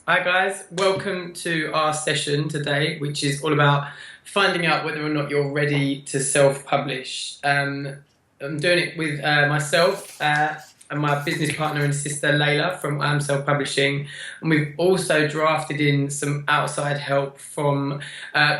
Hi guys, welcome to our session today, which is all about finding out whether or not you're ready to self-publish. I'm doing it with myself and my business partner and sister Layla from I Am Self-Publishing, and we've also drafted in some outside help from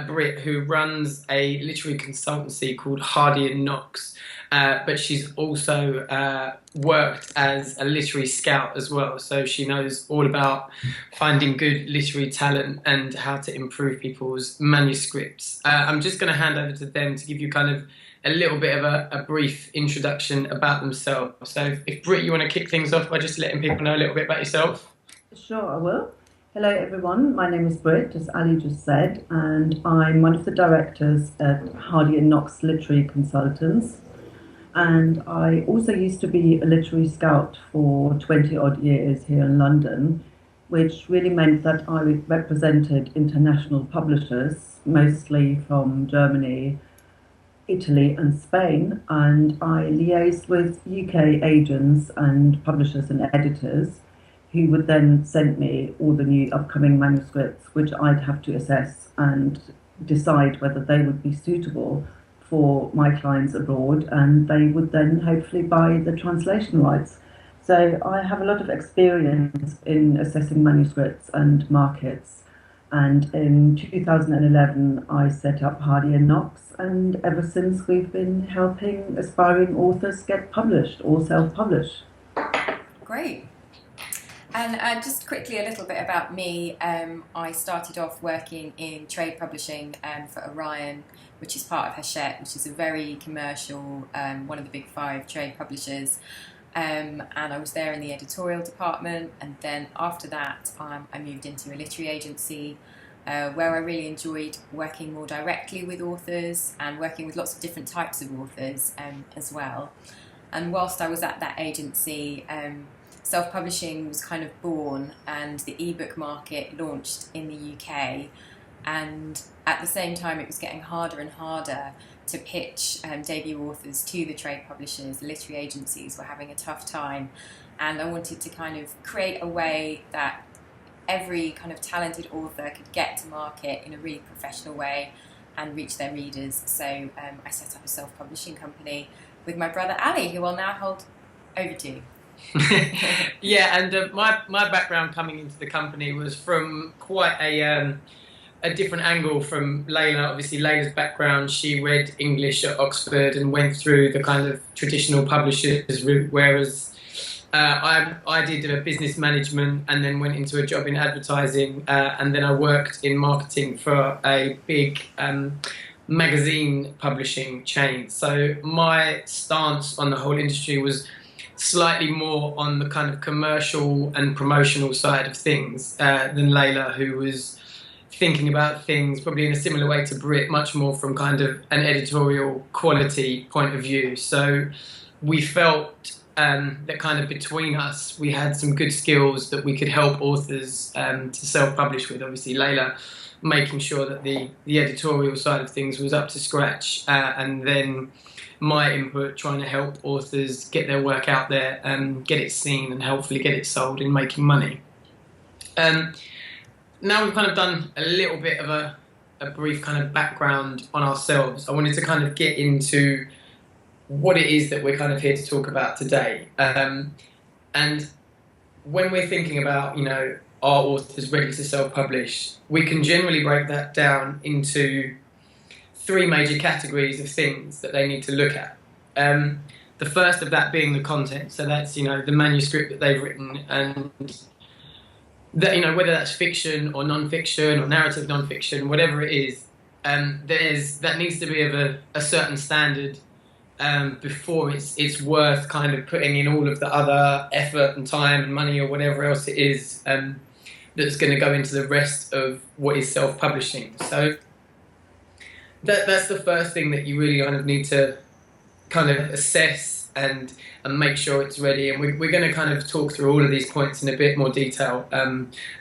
Britt, who runs a literary consultancy called Hardy and Knox. But she's also worked as a literary scout as well, so she knows all about finding good literary talent and how to improve people's manuscripts. I'm just going to hand over to them to give you kind of a little bit of a brief introduction about themselves. So if Britt, you want to kick things off by just letting people know a little bit about yourself. Sure, I will. Hello, everyone. My name is Britt, as Ali just said, and I'm one of the directors at Hardy and Knox Literary Consultants. And I also used to be a literary scout for 20 odd years here in London, which really meant that I represented international publishers, mostly from Germany, Italy, and Spain. And I liaised with UK agents and publishers and editors who would then send me all the new upcoming manuscripts, which I'd have to assess and decide whether they would be suitable for my clients abroad, and they would then hopefully buy the translation rights. So I have a lot of experience in assessing manuscripts and markets. And in 2011, I set up Hardy and Knox, and ever since we've been helping aspiring authors get published or self-publish. Great. And just quickly a little bit about me. I started off working in trade publishing for Orion, which is part of Hachette, which is a very commercial, one of the big five trade publishers. And I was there in the editorial department, and then after that I moved into a literary agency where I really enjoyed working more directly with authors and working with lots of different types of authors as well. And whilst I was at that agency, self-publishing was kind of born, and the ebook market launched in the UK, and at the same time it was getting harder and harder to pitch debut authors to the trade publishers. The literary agencies were having a tough time, and I wanted to kind of create a way that every kind of talented author could get to market in a really professional way and reach their readers. So I set up a self-publishing company with my brother Ali, who I'll now hold over to. Yeah, and my background coming into the company was from quite a different angle from Layla. Obviously, Layla's background, she read English at Oxford and went through the kind of traditional publishers route, whereas I did a business management and then went into a job in advertising, and then I worked in marketing for a big magazine publishing chain. So my stance on the whole industry was slightly more on the kind of commercial and promotional side of things than Layla, who was thinking about things probably in a similar way to Britt, much more from kind of an editorial quality point of view. So we felt that kind of between us, we had some good skills that we could help authors to self-publish with. Obviously, Layla making sure that the editorial side of things was up to scratch, and then my input trying to help authors get their work out there and get it seen and hopefully get it sold and making money. Now we've kind of done a little bit of a brief kind of background on ourselves, I wanted to kind of get into what it is that we're kind of here to talk about today. And when we're thinking about, are authors ready to self-publish, we can generally break that down into three major categories of things that they need to look at. The first of that being the content, so that's the manuscript that they've written, and that whether that's fiction or non-fiction or narrative non-fiction, whatever it is, that needs to be of a certain standard before it's worth kind of putting in all of the other effort and time and money or whatever else it is that's going to go into the rest of what is self-publishing. So that's the first thing that you really kind of need to kind of assess and make sure it's ready. And we're going to kind of talk through all of these points in a bit more detail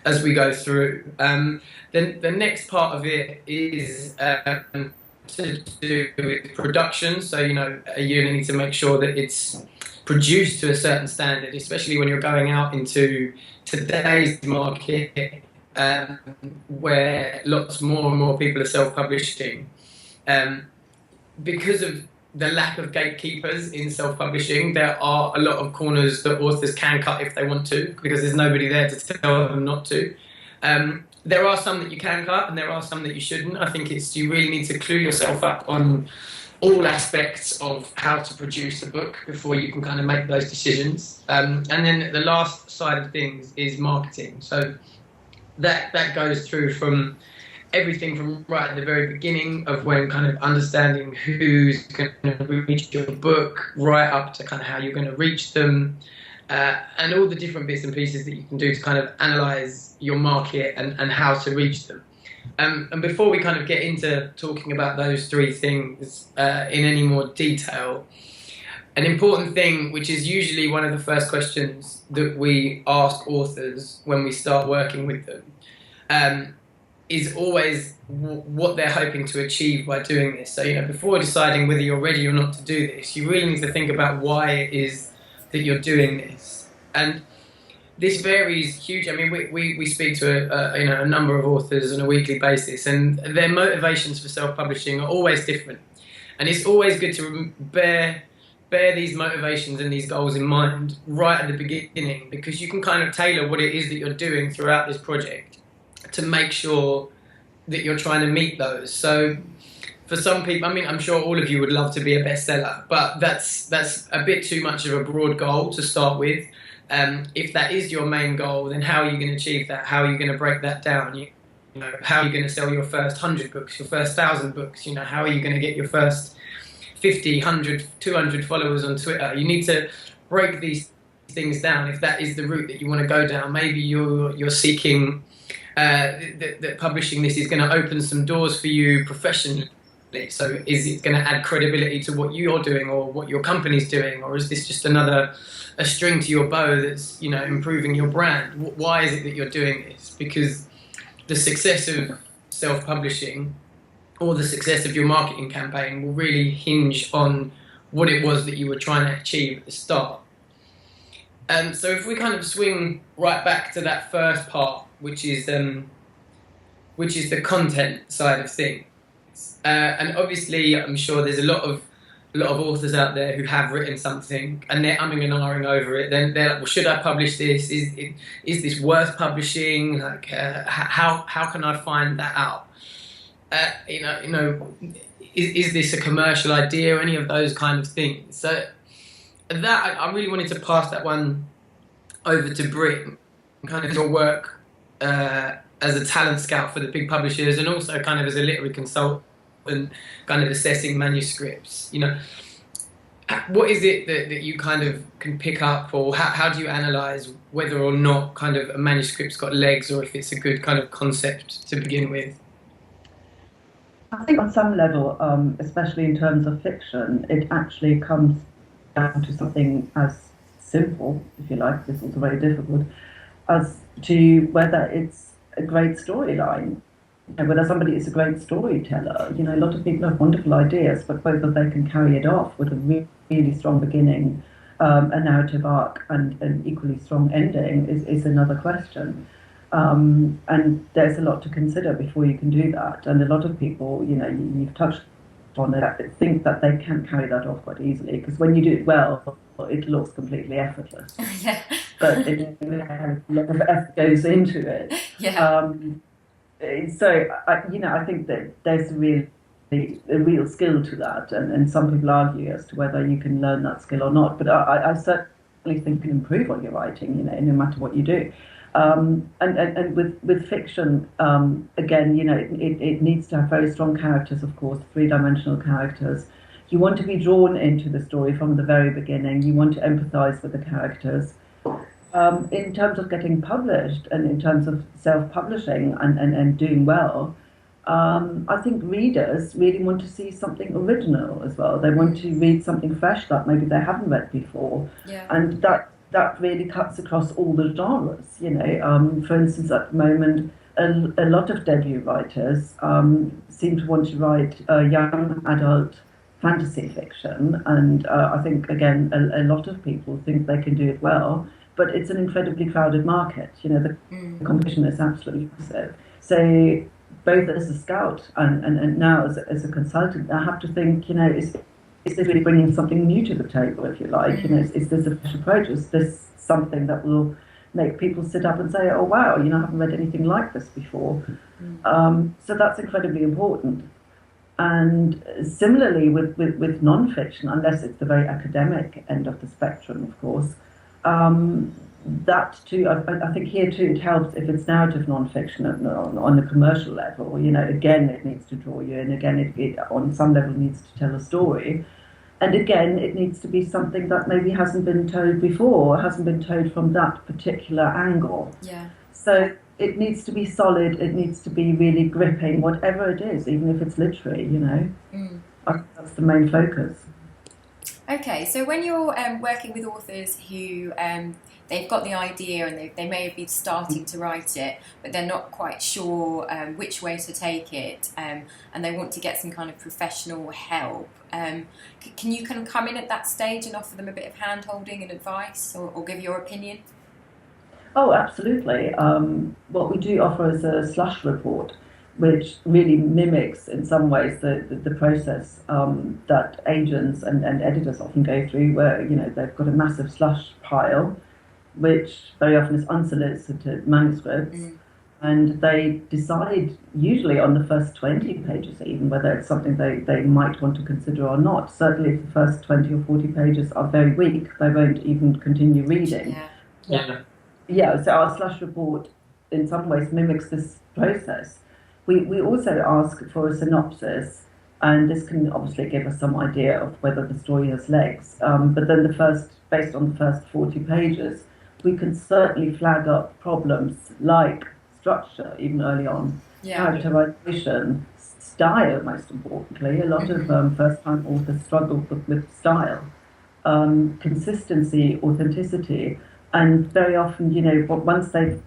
as we go through. Then the next part of it is to do with production. So, you need to make sure that it's produced to a certain standard, especially when you're going out into today's market. where lots more and more people are self-publishing, because of the lack of gatekeepers in self-publishing, there are a lot of corners that authors can cut if they want to, because there's nobody there to tell them not to. There are some that you can cut, and there are some that you shouldn't. I think you really need to clue yourself up on all aspects of how to produce a book before you can kind of make those decisions. And then the last side of things is marketing. So that goes through from everything from right at the very beginning of when kind of understanding who's going to reach your book, right up to kind of how you're going to reach them, and all the different bits and pieces that you can do to kind of analyze your market and how to reach them. And before we kind of get into talking about those three things in any more detail, an important thing, which is usually one of the first questions that we ask authors when we start working with them, is always what they're hoping to achieve by doing this. So, before deciding whether you're ready or not to do this, you really need to think about why it is that you're doing this. And this varies hugely. I mean, we speak to a number of authors on a weekly basis, and their motivations for self-publishing are always different. And it's always good to bear these motivations and these goals in mind right at the beginning, because you can kind of tailor what it is that you're doing throughout this project to make sure that you're trying to meet those. So for some people, I mean, I'm sure all of you would love to be a bestseller, but that's a bit too much of a broad goal to start with. If that is your main goal, then how are you going to achieve that? How are you going to break that down? How are you going to sell your first 100 books, your first 1,000 books? How are you going to get your first 50, 100, 200 followers on Twitter? You need to break these things down if that is the route that you want to go down. Maybe you're seeking that publishing this is going to open some doors for you professionally. So is it going to add credibility to what you're doing or what your company's doing, or is this just a string to your bow that's improving your brand? Why is it that you're doing this? Because the success of self-publishing or the success of your marketing campaign will really hinge on what it was that you were trying to achieve at the start. So if we kind of swing right back to that first part, which is the content side of things, and obviously I'm sure there's a lot of authors out there who have written something and they're umming and ahhing over it. Then they're like, well, should I publish this? Is this worth publishing? Like, how can I find that out? Is this a commercial idea or any of those kind of things? So that I really wanted to pass that one over to Britt, kind of your work as a talent scout for the big publishers, and also kind of as a literary consultant, kind of assessing manuscripts. What is it that you kind of can pick up, or how do you analyse whether or not kind of a manuscript's got legs, or if it's a good kind of concept to begin with? I think on some level, especially in terms of fiction, it actually comes down to something as simple, if you like, this is also very difficult, as to whether it's a great storyline, whether somebody is a great storyteller. A lot of people have wonderful ideas, but whether they can carry it off with a really strong beginning, a narrative arc, and an equally strong ending is another question. And there's a lot to consider before you can do that. And a lot of people, you've touched on it, think that they can carry that off quite easily, because when you do it well, it looks completely effortless. Yeah. But a lot of effort goes into it. Yeah. So I think that there's a real skill to that, and some people argue as to whether you can learn that skill or not. But I certainly think you can improve on your writing, no matter what you do. And with fiction, again, it needs to have very strong characters, of course, three-dimensional characters. You want to be drawn into the story from the very beginning. You want to empathise with the characters. In terms of getting published and in terms of self-publishing and doing well, I think readers really want to see something original as well. They want to read something fresh that maybe they haven't read before. Yeah. And that really cuts across all the genres. For instance, at the moment, a lot of debut writers seem to want to write young adult fantasy fiction, and I think, again, a lot of people think they can do it well, but it's an incredibly crowded market. The competition is absolutely massive. So both as a scout and now as a consultant, I have to think, is this really bringing something new to the table, if you like? Is this a fresh approach? Is this something that will make people sit up and say, oh, wow, I haven't read anything like this before. So that's incredibly important. And similarly with non-fiction, unless it's the very academic end of the spectrum, of course, that too, I think here too, it helps if it's narrative non-fiction on the commercial level. Again, it needs to draw you in. Again, it on some level needs to tell a story. And again, it needs to be something that maybe hasn't been told before, or hasn't been told from that particular angle. Yeah. So it needs to be solid, it needs to be really gripping, whatever it is, even if it's literary, I think that's the main focus. Okay, so when you're working with authors who they've got the idea and they may have been starting to write it, but they're not quite sure which way to take it, and they want to get some kind of professional help, can you kind of come in at that stage and offer them a bit of hand-holding and advice, or give your opinion? Oh, absolutely. What we do offer is a Slush Report, which really mimics in some ways the process that agents and editors often go through, where they've got a massive slush pile, which very often is unsolicited manuscripts, and they decide usually on the first 20 pages even whether it's something they might want to consider or not. Certainly if the first 20 or 40 pages are very weak, they won't even continue reading. Yeah, so our Slush Report in some ways mimics this process. We also ask for a synopsis, and this can obviously give us some idea of whether the story has legs. But then based on the first 40 pages, we can certainly flag up problems like structure, even early on, characterization, style, most importantly. A lot of first-time authors struggle with style, consistency, authenticity, and very often, once they've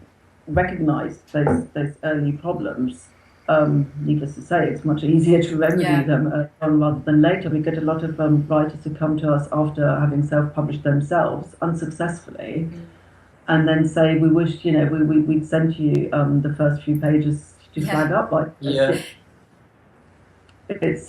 recognised those early problems, needless to say, it's much easier to remedy them rather than later. We get a lot of writers who come to us after having self-published themselves unsuccessfly, and then say, we wish, we'd sent you the first few pages to flag up like this. It's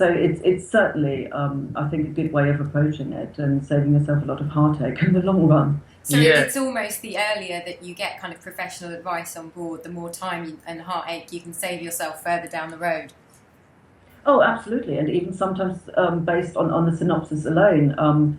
certainly, I think, a good way of approaching it and saving yourself a lot of heartache in the long run. So it's almost the earlier that you get kind of professional advice on board, the more time and heartache you can save yourself further down the road. Oh, absolutely. And even sometimes based on the synopsis alone,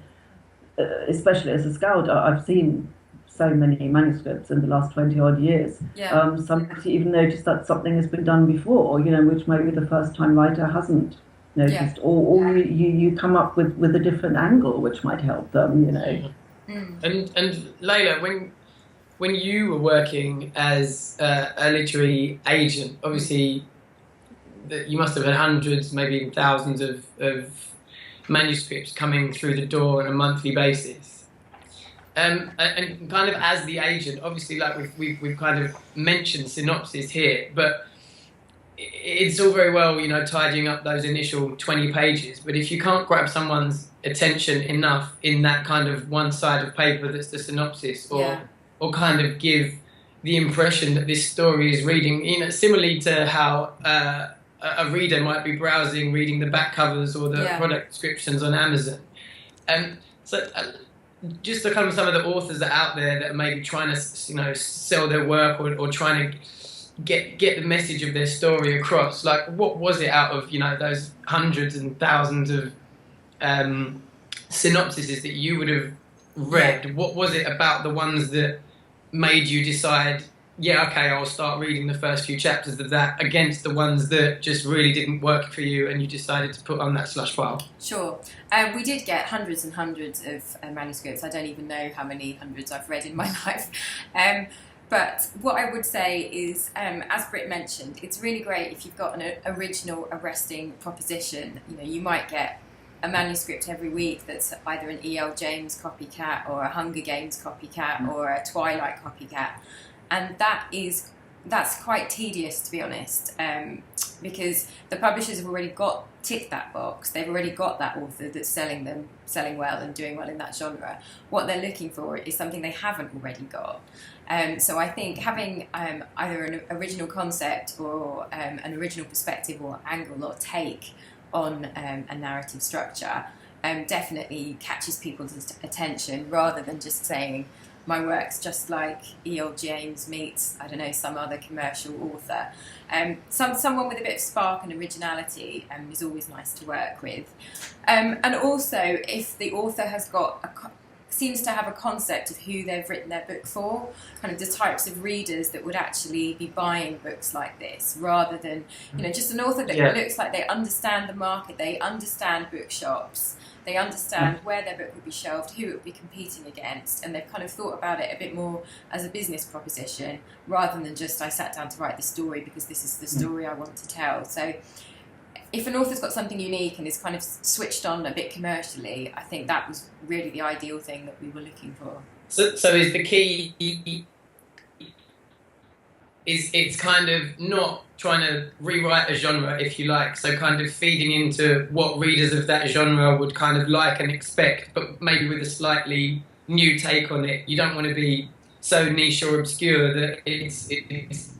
especially as a scout, I've seen so many manuscripts in the last 20-odd years. Sometimes you even notice that something has been done before, which maybe the first-time writer hasn't noticed. Or you come up with a different angle which might help them, And Layla, when you were working as a literary agent, obviously you must have had hundreds, maybe even thousands of manuscripts coming through the door on a monthly basis. And kind of as the agent, obviously, like we've kind of mentioned Synopsis here, but it's all very well, tidying up those initial 20 pages. But if you can't grab someone's attention enough in that kind of one side of paper that's the synopsis, or kind of give the impression that this story is reading, similarly to how a reader might be browsing, reading the back covers or the product descriptions on Amazon. Just to kind of some of the authors that are out there that are maybe trying to, sell their work or trying to get the message of their story across. Like, what was it out of, those hundreds and thousands of synopsises that you would have read? What was it about the ones that made you decide, I'll start reading the first few chapters of that, against the ones that just really didn't work for you and you decided to put on that slush file? Sure. We did get hundreds and hundreds of manuscripts. I don't even know how many hundreds I've read in my life. But what I would say is, as Britt mentioned, it's really great if you've got an original arresting proposition. You might get a manuscript every week that's either an E.L. James copycat or a Hunger Games copycat or a Twilight copycat. And that is that's quite tedious, to be honest, because the publishers have already ticked that box. They've already got that author that's selling well and doing well in that genre. What they're looking for is something they haven't already got. So I think having either an original concept or an original perspective or angle or take on a narrative structure definitely catches people's attention, rather than just saying, my work's just like E.L. James meets, I don't know, some other commercial author. Someone with a bit of spark and originality is always nice to work with. And also, if the author has seems to have a concept of who they've written their book for, kind of the types of readers that would actually be buying books like this, rather than, just an author that looks like they understand the market, they understand bookshops, they understand where their book would be shelved, who it would be competing against, and they've kind of thought about it a bit more as a business proposition, rather than just, I sat down to write the story because this is the story I want to tell. So if an author's got something unique and is kind of switched on a bit commercially, I think that was really the ideal thing that we were looking for. So is the key, it's kind of not trying to rewrite a genre, if you like, so kind of feeding into what readers of that genre would kind of like and expect, but maybe with a slightly new take on it. You don't want to be so niche or obscure that it's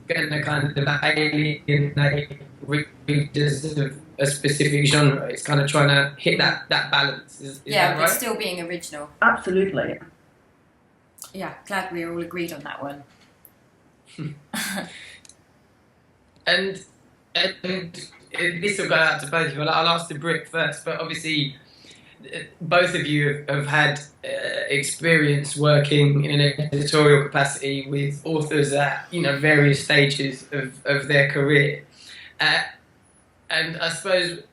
going to kind of alienate readers of a specific genre. It's kind of trying to hit that balance. Is that right? But still being original. Absolutely. Yeah, glad we're all agreed on that one. And this will go out to both of you. I'll ask the Brit first, but obviously both of you have had experience working in an editorial capacity with authors at various stages of their career. And I suppose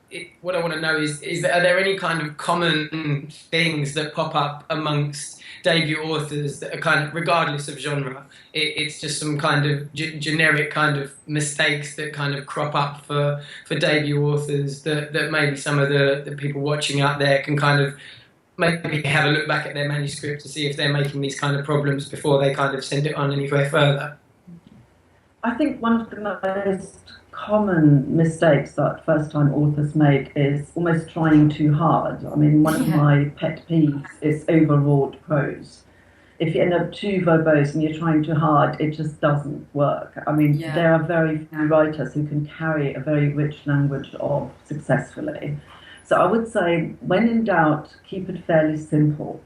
what I want to know is are there any kind of common things that pop up amongst debut authors that are kind of, regardless of genre, it's just some kind of generic kind of mistakes that kind of crop up for debut authors that maybe some of the people watching out there can kind of maybe have a look back at their manuscript to see if they're making these kind of problems before they kind of send it on anywhere further? I think one of the most common mistakes that first-time authors make is almost trying too hard. I mean, one of my pet peeves is overwrought prose. If you end up too verbose and you're trying too hard, it just doesn't work. I mean, there are very few writers who can carry a very rich language off successfully. So I would say, when in doubt, keep it fairly simple.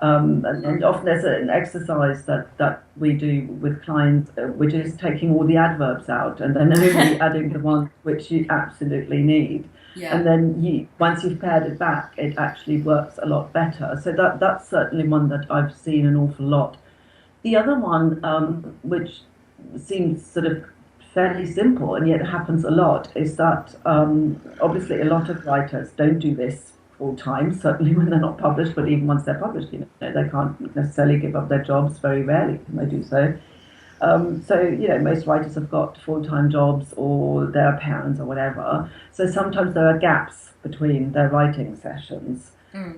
And often there's an exercise that we do with clients, which is taking all the adverbs out and then only adding the ones which you absolutely need. And then once you've pared it back, it actually works a lot better. So that's certainly one that I've seen an awful lot. The other one, which seems sort of fairly simple and yet happens a lot, is that obviously a lot of writers don't do this full time, certainly when they're not published, but even once they're published, they can't necessarily give up their jobs. Very rarely can they do so. So most writers have got full-time jobs or they're parents or whatever. So sometimes there are gaps between their writing sessions,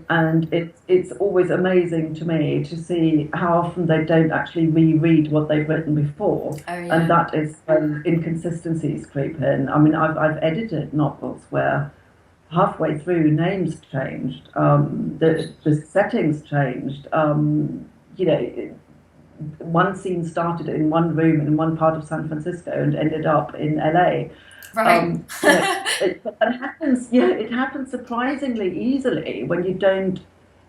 and it's always amazing to me to see how often they don't actually reread what they've written before, and that is when inconsistencies creep in. I mean, I've edited novels where halfway through names changed, the settings changed. One scene started in one room in one part of San Francisco and ended up in LA. Right. It happens surprisingly easily when you don't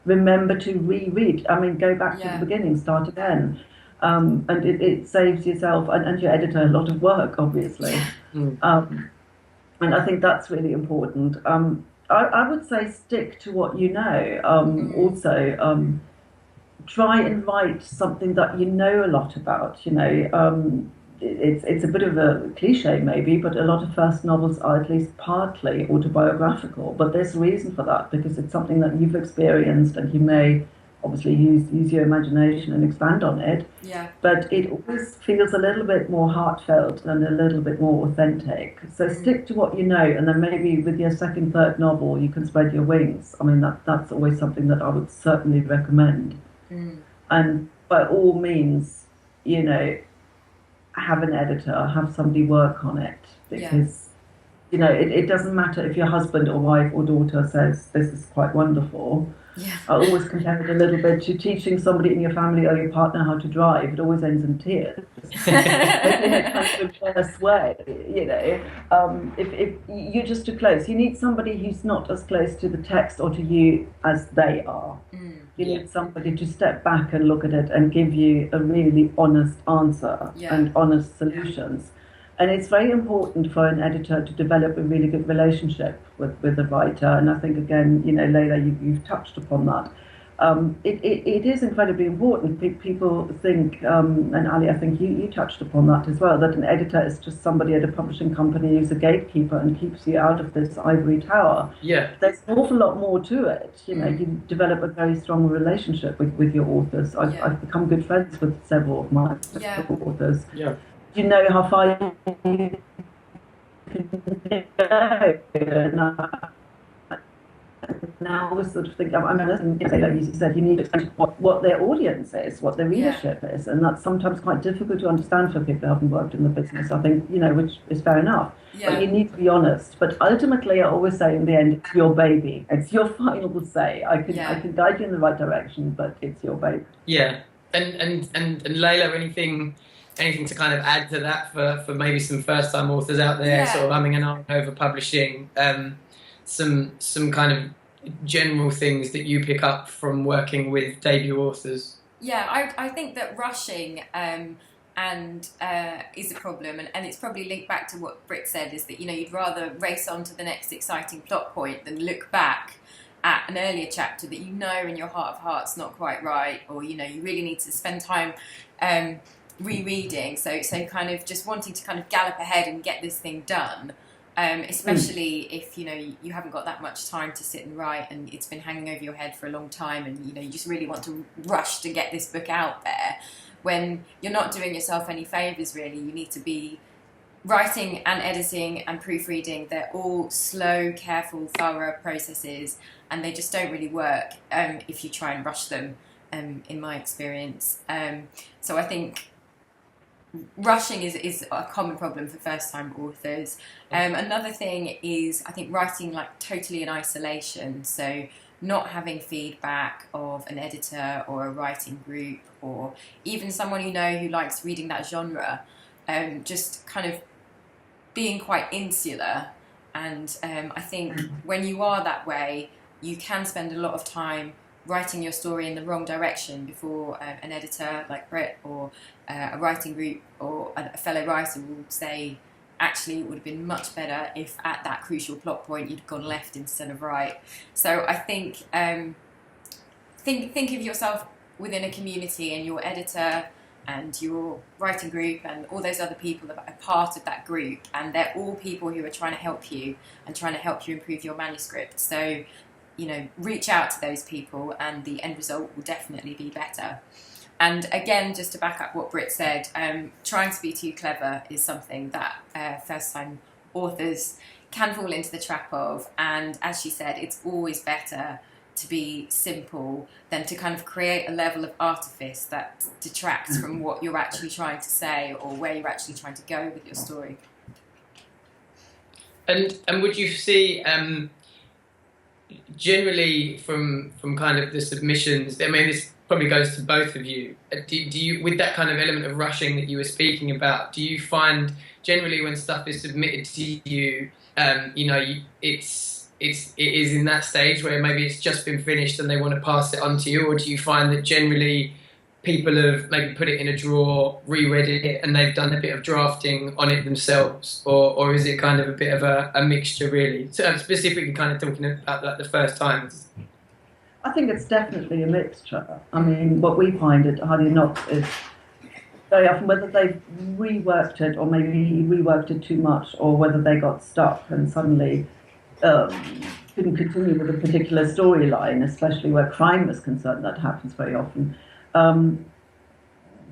remember to reread. I mean, go back to the beginning, start again. And it saves yourself and your editor a lot of work, obviously. And I think that's really important. I would say stick to what you know. Also, try and write something that you know a lot about. It's a bit of a cliche maybe, but a lot of first novels are at least partly autobiographical. But there's a reason for that, because it's something that you've experienced and you may obviously use your imagination and expand on it. But it always feels a little bit more heartfelt and a little bit more authentic. So stick to what you know, and then maybe with your second, third novel you can spread your wings. I mean, that's always something that I would certainly recommend. And by all means, have an editor, have somebody work on it, because it doesn't matter if your husband or wife or daughter says this is quite wonderful. Yeah. I always compare it a little bit to teaching somebody in your family or your partner how to drive. It always ends in tears. But in a kind of worse way, if you're just too close, you need somebody who's not as close to the text or to you as they are. You need somebody to step back and look at it and give you a really honest answer and honest solutions. And it's very important for an editor to develop a really good relationship with the writer. And I think, again, Leila, you've touched upon that. It is incredibly important. People think, and Ali, I think you touched upon that as well, that an editor is just somebody at a publishing company who's a gatekeeper and keeps you out of this ivory tower. Yeah. There's an awful lot more to it. You develop a very strong relationship with your authors. I've become good friends with several of my authors. Yeah. You know how far you can go. Now I sort of think, like you said, you need to explain what their audience is, what their readership is, and that's sometimes quite difficult to understand for people who haven't worked in the business, I think, which is fair enough. Yeah. But you need to be honest. But ultimately, I always say in the end, it's your baby. It's your final say. I can guide you in the right direction, but it's your baby. Yeah. And Leila, anything to kind of add to that for maybe some first-time authors out there, sort of umming and ahhing over publishing, some kind of general things that you pick up from working with debut authors? Yeah, I think that rushing is a problem, and it's probably linked back to what Britt said, is that you'd rather race on to the next exciting plot point than look back at an earlier chapter that in your heart of hearts not quite right, or you really need to spend time rereading. So kind of just wanting to kind of gallop ahead and get this thing done. Especially if you haven't got that much time to sit and write, and it's been hanging over your head for a long time, and you just really want to rush to get this book out there, when you're not doing yourself any favours really. You need to be writing and editing and proofreading. They're all slow, careful, thorough processes, and they just don't really work if you try and rush them, in my experience. So I think rushing is a common problem for first-time authors. Another thing is, I think, writing like totally in isolation, so not having feedback of an editor or a writing group or even someone who likes reading that genre, just kind of being quite insular. And I think when you are that way, you can spend a lot of time writing your story in the wrong direction before an editor like Britt or a writing group or a fellow writer will say, actually, it would have been much better if at that crucial plot point you'd gone left instead of right. So I think think of yourself within a community, and your editor and your writing group and all those other people that are part of that group, and they're all people who are trying to help you and trying to help you improve your manuscript. So reach out to those people and the end result will definitely be better. And again, just to back up what Britt said, trying to be too clever is something that first-time authors can fall into the trap of. And as she said, it's always better to be simple than to kind of create a level of artifice that detracts from what you're actually trying to say or where you're actually trying to go with your story. And would you see... generally from kind of the submissions, I mean, this probably goes to both of you. Do you, with that kind of element of rushing that you were speaking about, do you find generally when stuff is submitted to you, it is in that stage where maybe it's just been finished and they want to pass it on to you, or do you find that generally people have maybe put it in a drawer, reread it, and they've done a bit of drafting on it themselves, or is it kind of a bit of a mixture, really? So I'm specifically kind of talking about like the first times. I think it's definitely a mixture. I mean, what we find at Hardy and Knox is very often whether they've reworked it or maybe reworked it too much, or whether they got stuck and suddenly couldn't continue with a particular storyline, especially where crime is concerned. That happens very often.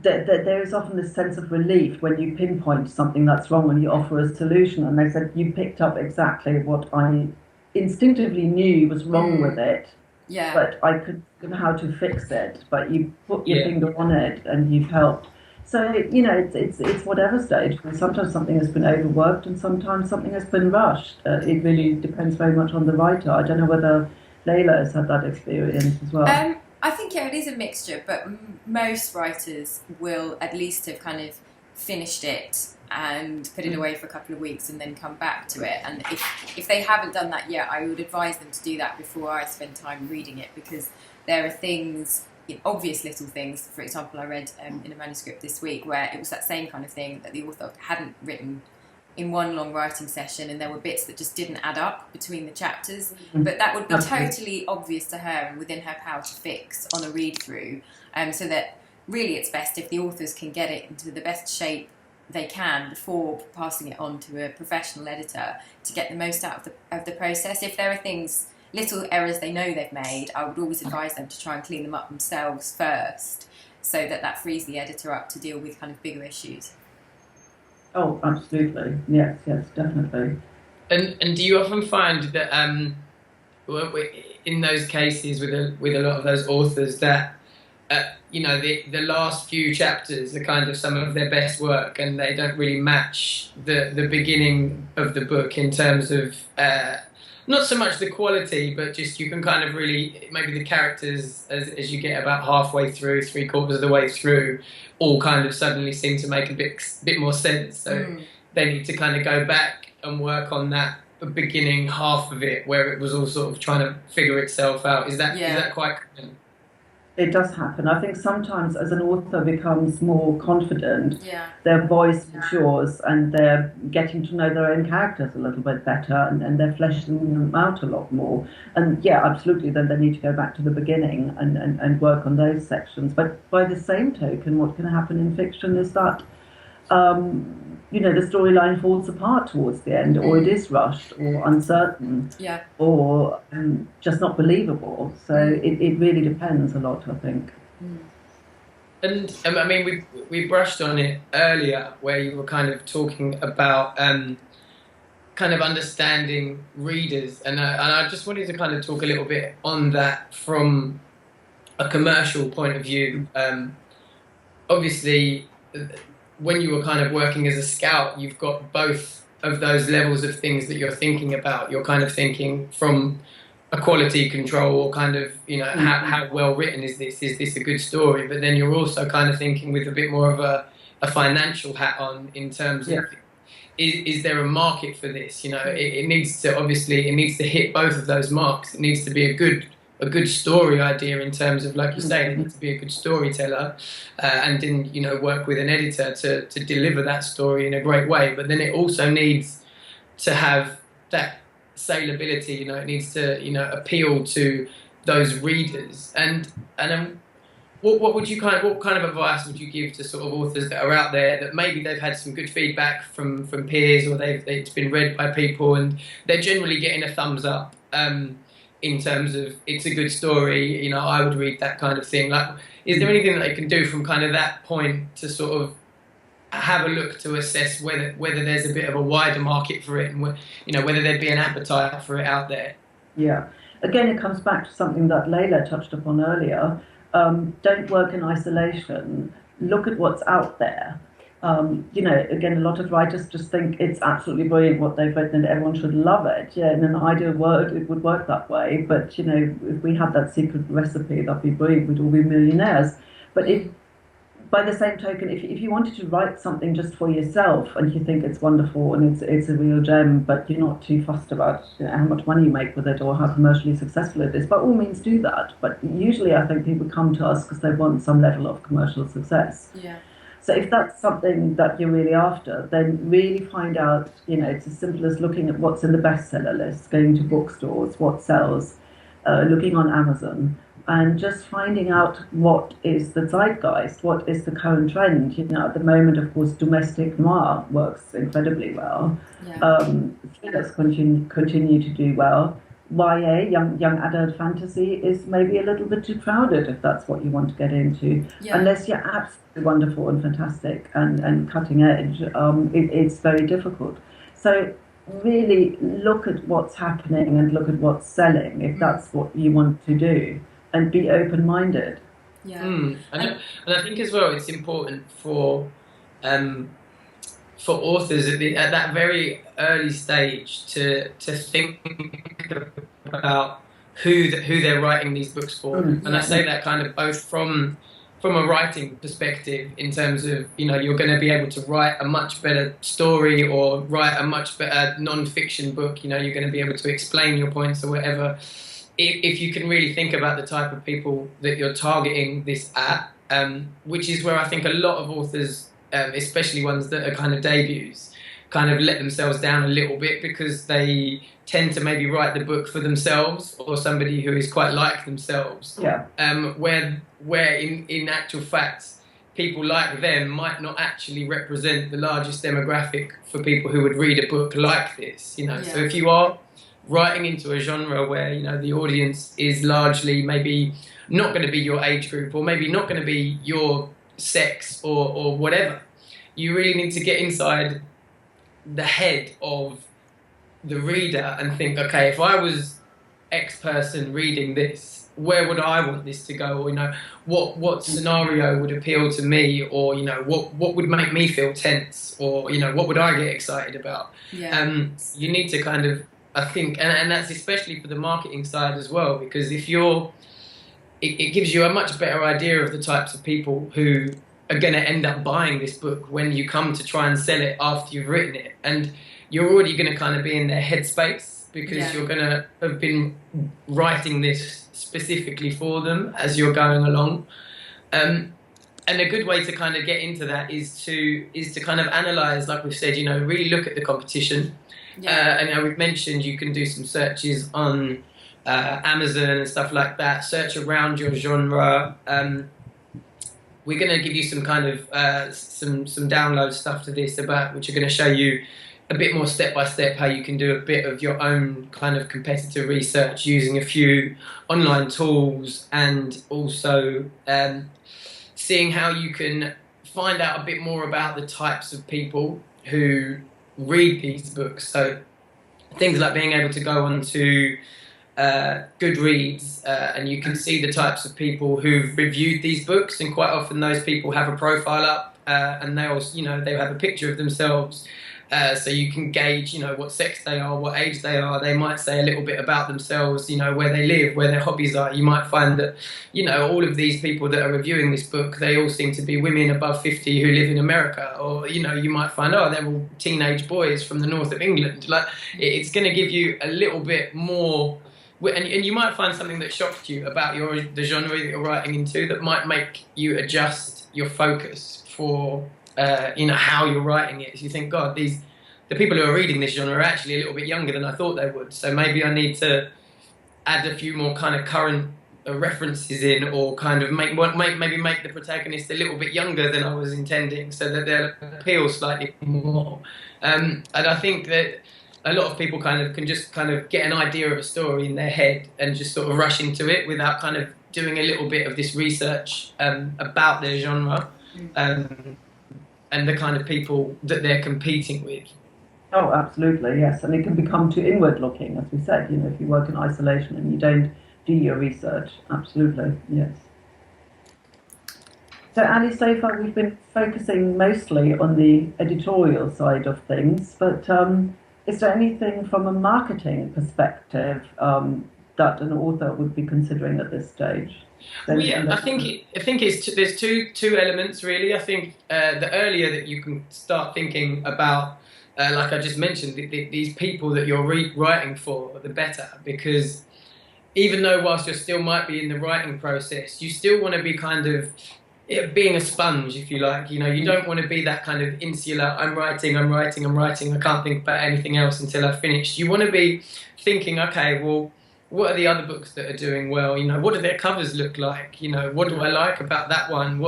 There is often this sense of relief when you pinpoint something that's wrong and you offer a solution, and they said, you picked up exactly what I instinctively knew was wrong with it, but I couldn't know how to fix it, but you put your finger on it and you've helped. So, it's whatever stage. And sometimes something has been overworked and sometimes something has been rushed. It really depends very much on the writer. I don't know whether Layla has had that experience as well. I think, yeah, it is a mixture, but most writers will at least have kind of finished it and put it away for a couple of weeks and then come back to it. And if they haven't done that yet, I would advise them to do that before I spend time reading it, because there are things, obvious little things. For example, I read in a manuscript this week where it was that same kind of thing that the author hadn't written in one long writing session, and there were bits that just didn't add up between the chapters, but that would be totally obvious to her and within her power to fix on a read through, so that really it's best if the authors can get it into the best shape they can before passing it on to a professional editor to get the most out of the process. If there are things, little errors they know they've made, I would always advise them to try and clean them up themselves first, so that frees the editor up to deal with kind of bigger issues. Oh, absolutely. Yes, definitely. And do you often find that in those cases with a lot of those authors that the last few chapters are kind of some of their best work, and they don't really match the beginning of the book in terms of not so much the quality, but just you can kind of really, maybe the characters as you get about halfway through, 3/4 of the way through, all kind of suddenly seem to make a bit more sense. So they need to kind of go back and work on that beginning half of it where it was all sort of trying to figure itself out. Is that quite common? It does happen. I think sometimes as an author becomes more confident, Yeah. their voice matures and they're getting to know their own characters a little bit better, and they're fleshing them out a lot more. And yeah, absolutely, then they need to go back to the beginning and work on those sections. But by the same token, what can happen in fiction is that the storyline falls apart towards the end, or it is rushed or uncertain, or just not believable. So it really depends a lot, I think. And I mean, we brushed on it earlier, where you were kind of talking about kind of understanding readers, and I just wanted to kind of talk a little bit on that from a commercial point of view. Obviously, when you were kind of working as a scout, you've got both of those levels of things that you're thinking about. You're kind of thinking from a quality control, or kind of, how well written is this? Is this a good story? But then you're also kind of thinking with a bit more of a financial hat on, in terms of, is there a market for this? It needs to hit both of those marks. It needs to be a good story idea, in terms of, like you say, it needs to be a good storyteller, and then work with an editor to deliver that story in a great way. But then it also needs to have that saleability. It needs to appeal to those readers. And what kind of advice would you give to sort of authors that are out there that maybe they've had some good feedback from peers, or it's been read by people and they're generally getting a thumbs up? In terms of, it's a good story, I would read that kind of thing. Like, is there anything that they can do from kind of that point to sort of have a look to assess whether there's a bit of a wider market for it, and whether there'd be an appetite for it out there? Yeah. Again, it comes back to something that Layla touched upon earlier. Don't work in isolation. Look at what's out there. Again, a lot of writers just think it's absolutely brilliant what they've written and everyone should love it. Yeah, in an ideal world, it would work that way. But, if we had that secret recipe, that'd be brilliant. We'd all be millionaires. But by the same token, if you wanted to write something just for yourself and you think it's wonderful and it's a real gem, but you're not too fussed about how much money you make with it or how commercially successful it is, by all means do that. But usually I think people come to us because they want some level of commercial success. Yeah. So if that's something that you're really after, then really find out, it's as simple as looking at what's in the bestseller list, going to bookstores, what sells, looking on Amazon, and just finding out what is the zeitgeist, what is the current trend. At the moment, of course, domestic noir works incredibly well. Thrillers continue to do well. YA, young adult fantasy, is maybe a little bit too crowded if that's what you want to get into. Unless you're absolutely wonderful and fantastic and cutting edge, it's very difficult. So really look at what's happening and look at what's selling, if that's what you want to do, and be open-minded. Yeah. And I think as well, it's important authors at that very early stage to think about who they're writing these books for. And I say that kind of both from a writing perspective, in terms of, you're going to be able to write a much better story or write a much better non-fiction book. You're going to be able to explain your points or whatever, if you can really think about the type of people that you're targeting this at, which is where I think a lot of authors, especially ones that are kind of debuts, kind of let themselves down a little bit, because they tend to maybe write the book for themselves or somebody who is quite like themselves. Yeah. Where in actual fact, people like them might not actually represent the largest demographic for people who would read a book like this. Yeah. So if you are writing into a genre where the audience is largely maybe not going to be your age group, or maybe not going to be your sex or whatever, you really need to get inside the head of the reader and think, okay, if I was X person reading this, where would I want this to go? Or what scenario would appeal to me? Or what would make me feel tense? Or what would I get excited about? Yeah. You need to kind of, I think, and that's especially for the marketing side as well, because if it gives you a much better idea of the types of people who are going to end up buying this book when you come to try and sell it after you've written it. And you're already going to kind of be in their headspace, because you're going to have been writing this specifically for them as you're going along. And a good way to kind of get into that is to kind of analyze, like we've said, really look at the competition. And we've mentioned you can do some searches on Amazon and stuff like that, search around your genre. We're going to give you some kind of some download stuff to this, about which are going to show you a bit more step-by-step how you can do a bit of your own kind of competitor research using a few online tools, and also seeing how you can find out a bit more about the types of people who read these books. So things like being able to go onto Goodreads, and you can see the types of people who've reviewed these books, and quite often those people have a profile up, and they have a picture of themselves. So you can gauge, what sex they are, what age they are. They might say a little bit about themselves, where they live, where their hobbies are. You might find that, all of these people that are reviewing this book, they all seem to be women above 50 who live in America. Or, you might find, they're all teenage boys from the north of England. Like, it's going to give you a little bit more. And you might find something that shocked you about the genre that you're writing into, that might make you adjust your focus for how you're writing it. So you think, God, the people who are reading this genre are actually a little bit younger than I thought they would. So maybe I need to add a few more kind of current references in, or kind of maybe make the protagonist a little bit younger than I was intending, so that they'll appeal slightly more. And I think that a lot of people can just get an idea of a story in their head and just sort of rush into it without kind of doing a little bit of this research about their genre. And the kind of people that they're competing with. Oh, absolutely, yes. And it can become too inward looking, as we said, if you work in isolation and you don't do your research. Absolutely, yes. So, Ali, so far we've been focusing mostly on the editorial side of things, but is there anything from a marketing perspective that an author would be considering at this stage? Well, yeah, I think there's two elements really. I think the earlier that you can start thinking about, like I just mentioned, these people that you're writing for, the better. Because even though whilst you still might be in the writing process, you still want to be kind of being a sponge, if you like. You don't want to be that kind of insular, I'm writing, I can't think about anything else until I've finished. You want to be thinking, okay, well, what are the other books that are doing well? What do their covers look like? What do I like about that one?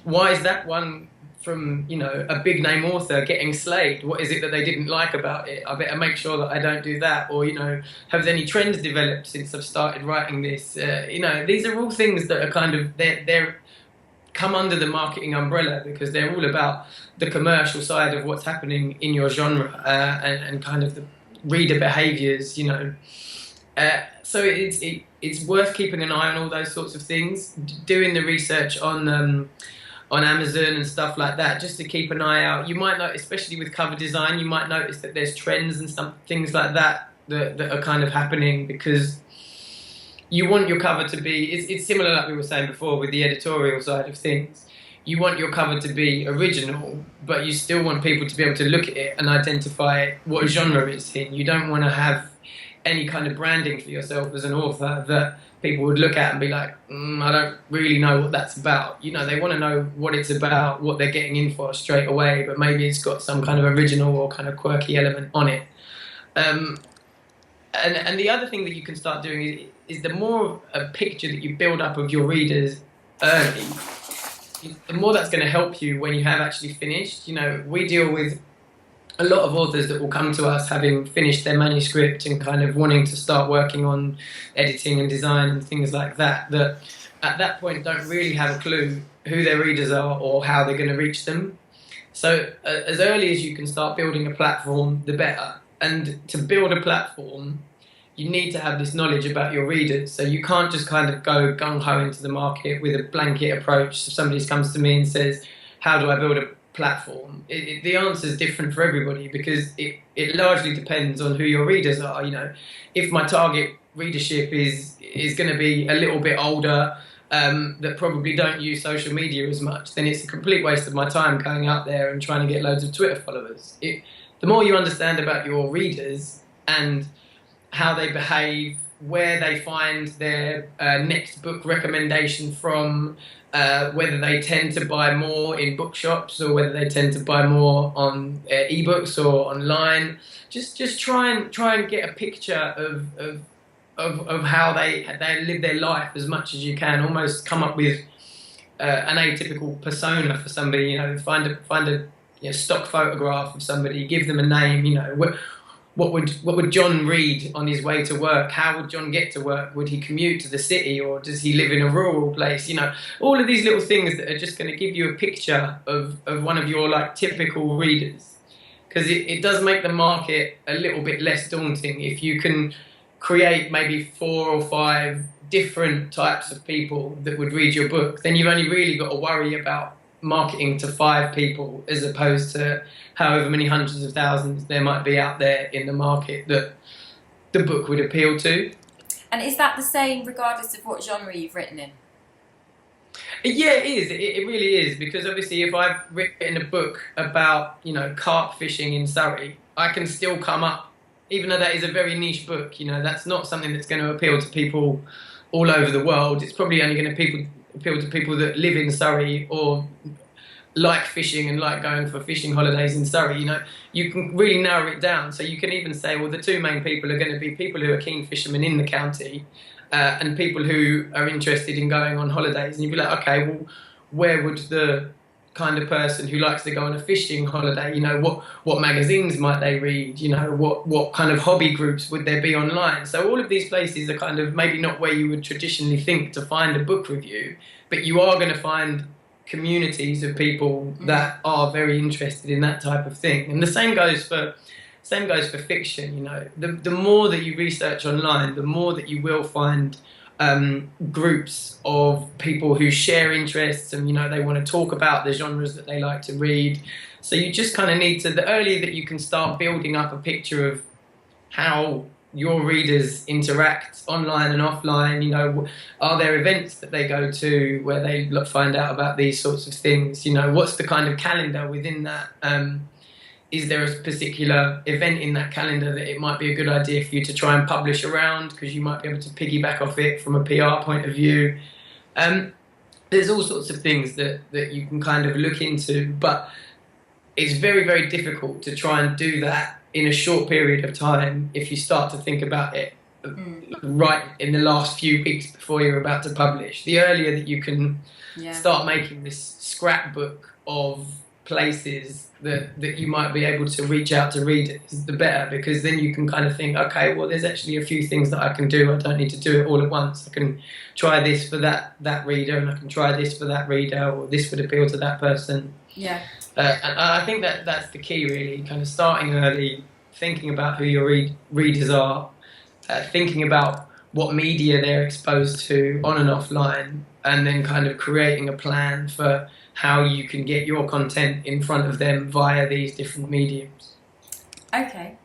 Why is that one from, a big name author getting slayed? What is it that they didn't like about it? I better make sure that I don't do that. Or, have any trends developed since I've started writing this? These are all things that are kind of, they're come under the marketing umbrella, because they're all about the commercial side of what's happening in your genre, and kind of the reader behaviours, So it's worth keeping an eye on all those sorts of things, doing the research on Amazon and stuff like that, just to keep an eye out. You might notice, especially with cover design, you might notice that there's trends and some things like that that are kind of happening, because you want your cover to be, it's similar like we were saying before with the editorial side of things. You want your cover to be original, but you still want people to be able to look at it and identify what genre it's in. You don't want to have any kind of branding for yourself as an author that people would look at and be like, I don't really know what that's about. You know, they want to know what it's about, what they're getting in for straight away, but maybe it's got some kind of original or kind of quirky element on it. And the other thing that you can start doing is the more a picture that you build up of your readers early, the more that's going to help you when you have actually finished. You know, we deal with a lot of authors that will come to us having finished their manuscript and kind of wanting to start working on editing and design and things like that, that at that point don't really have a clue who their readers are or how they're going to reach them. So as early as you can start building a platform, the better. And to build a platform, you need to have this knowledge about your readers. So you can't just kind of go gung-ho into the market with a blanket approach. So somebody comes to me and says, how do I build a platform? The answer is different for everybody, because it largely depends on who your readers are. You know, if my target readership is going to be a little bit older, that probably don't use social media as much, then it's a complete waste of my time going out there and trying to get loads of Twitter followers. The more you understand about your readers and how they behave, where they find their next book recommendation from, whether they tend to buy more in bookshops or whether they tend to buy more on ebooks or online, just try and get a picture of how they live their life as much as you can. Almost come up with an atypical persona for somebody. You know, find a stock photograph of somebody, give them a name. You know, what would John read on his way to work? How would John get to work? Would he commute to the city, or does he live in a rural place? You know, all of these little things that are just going to give you a picture of one of your like typical readers, because it does make the market a little bit less daunting if you can create maybe 4 or 5 different types of people that would read your book. Then you've only really got to worry about marketing to 5 people as opposed to however many hundreds of thousands there might be out there in the market that the book would appeal to. And is that the same regardless of what genre you've written in? Yeah, it is. It really is, because obviously if I've written a book about, you know, carp fishing in Surrey, I can still come up, even though that is a very niche book. You know, that's not something that's going to appeal to people all over the world. It's probably only going to appeal to people that live in Surrey or like fishing and like going for fishing holidays in Surrey. You know, you can really narrow it down. So you can even say, well, the 2 main people are going to be people who are keen fishermen in the county and people who are interested in going on holidays. And you'd be like, okay, well, where would the kind of person who likes to go on a fishing holiday, you know, what magazines might they read? You know, what kind of hobby groups would there be online? So all of these places are kind of maybe not where you would traditionally think to find a book review, but you are going to find communities of people that are very interested in that type of thing. And the same goes for fiction. You know, the more that you research online, the more that you will find groups of people who share interests and, you know, they want to talk about the genres that they like to read. So you just kind of need to, the earlier that you can start building up a picture of how your readers interact online and offline, you know, are there events that they go to where they find out about these sorts of things? You know, what's the kind of calendar within that? Is there a particular event in that calendar that it might be a good idea for you to try and publish around, because you might be able to piggyback off it from a PR point of view? There's all sorts of things that you can kind of look into, but it's very, very difficult to try and do that in a short period of time if you start to think about it right in the last few weeks before you're about to publish. The earlier that you can start making this scrapbook of places that you might be able to reach out to readers, the better, because then you can kind of think, okay, well, there's actually a few things that I can do. I don't need to do it all at once. I can try this for that reader, and I can try this for that reader, or this would appeal to that person. Yeah. And I think that's the key, really, kind of starting early, thinking about who your readers are, thinking about what media they're exposed to on and offline, and then kind of creating a plan for how you can get your content in front of them via these different mediums. Okay.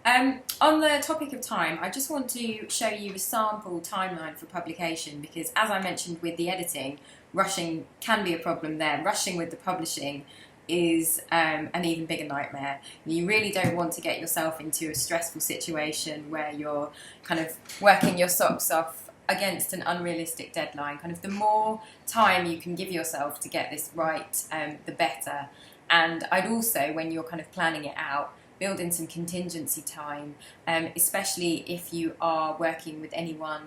On the topic of time, I just want to show you a sample timeline for publication, because as I mentioned with the editing, rushing can be a problem there. Rushing with the publishing is an even bigger nightmare. You really don't want to get yourself into a stressful situation where you're kind of working your socks off against an unrealistic deadline. Kind of the more time you can give yourself to get this right, the better. And I'd also, when you're kind of planning it out, build in some contingency time, especially if you are working with anyone,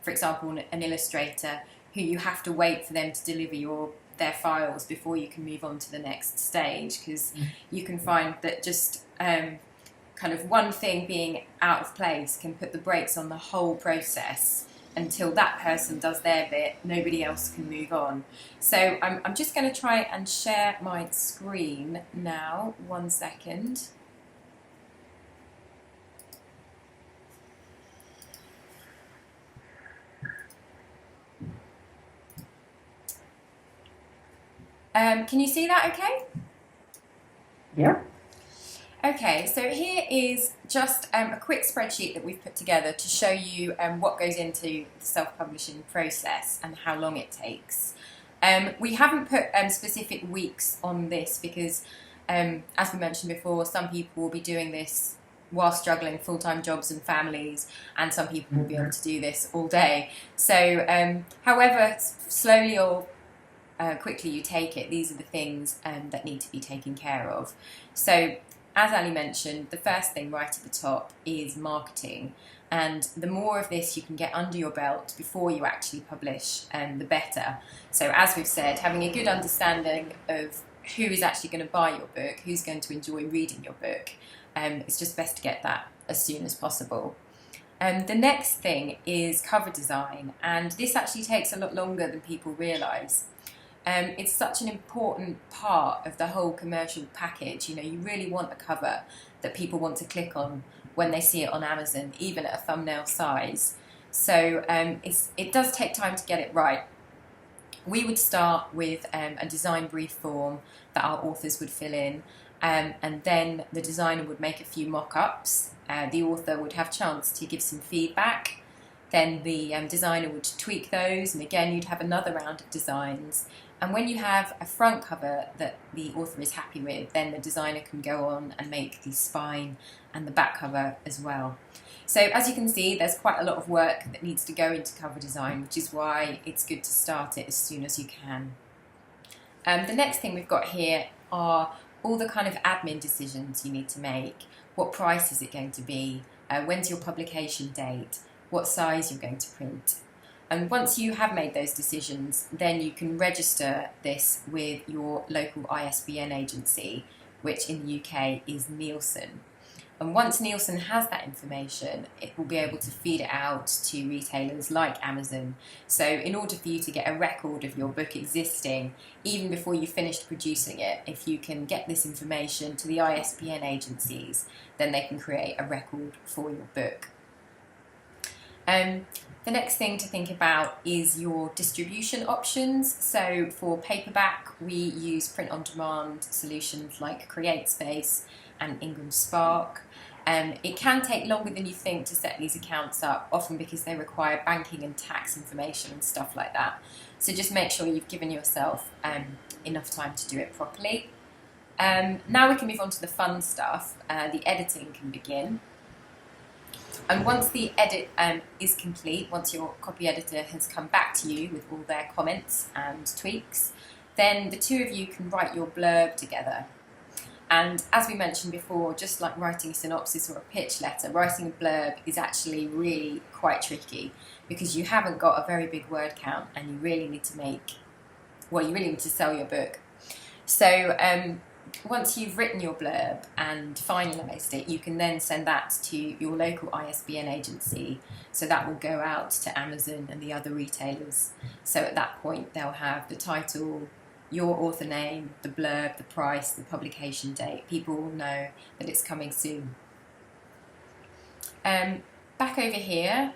for example, an illustrator, who you have to wait for them to deliver their files before you can move on to the next stage, because you can find that just kind of one thing being out of place can put the brakes on the whole process. Until that person does their bit, nobody else can move on. So I'm just going to try and share my screen now. 1 second. Can you see that okay? Yeah. Okay, so here is just a quick spreadsheet that we've put together to show you what goes into the self-publishing process and how long it takes. We haven't put specific weeks on this because, as we mentioned before, some people will be doing this whilst juggling full-time jobs and families, and some people will be able to do this all day. So, however slowly or quickly you take it, these are the things that need to be taken care of. So, as Ali mentioned, the first thing right at the top is marketing, and the more of this you can get under your belt before you actually publish, the better. So as we've said, having a good understanding of who is actually going to buy your book, who's going to enjoy reading your book, it's just best to get that as soon as possible. The next thing is cover design, and this actually takes a lot longer than people realise. It's such an important part of the whole commercial package. You know, you really want a cover that people want to click on when they see it on Amazon, even at a thumbnail size. So it does take time to get it right. We would start with a design brief form that our authors would fill in, and then the designer would make a few mock-ups. The author would have a chance to give some feedback. Then the designer would tweak those, and again you'd have another round of designs. And when you have a front cover that the author is happy with, then the designer can go on and make the spine and the back cover as well. So as you can see, there's quite a lot of work that needs to go into cover design, which is why it's good to start it as soon as you can. The next thing we've got here are all the kind of admin decisions you need to make. What price is it going to be? When's your publication date? What size you're going to print? And once you have made those decisions, then you can register this with your local ISBN agency, which in the UK is Nielsen. And once Nielsen has that information, it will be able to feed it out to retailers like Amazon. So in order for you to get a record of your book existing, even before you finished producing it, if you can get this information to the ISBN agencies, then they can create a record for your book. The next thing to think about is your distribution options. So for paperback, we use print-on-demand solutions like CreateSpace and Ingram Spark. It can take longer than you think to set these accounts up, often because they require banking and tax information and stuff like that. So just make sure you've given yourself enough time to do it properly. Now we can move on to the fun stuff. The editing can begin. And once the edit is complete, once your copy editor has come back to you with all their comments and tweaks, then the two of you can write your blurb together. And as we mentioned before, just like writing a synopsis or a pitch letter, writing a blurb is actually really quite tricky because you haven't got a very big word count and you really need to sell your book. So once you've written your blurb and finalised it, you can then send that to your local ISBN agency. So that will go out to Amazon and the other retailers. So at that point, they'll have the title, your author name, the blurb, the price, the publication date. People will know that it's coming soon. back over here,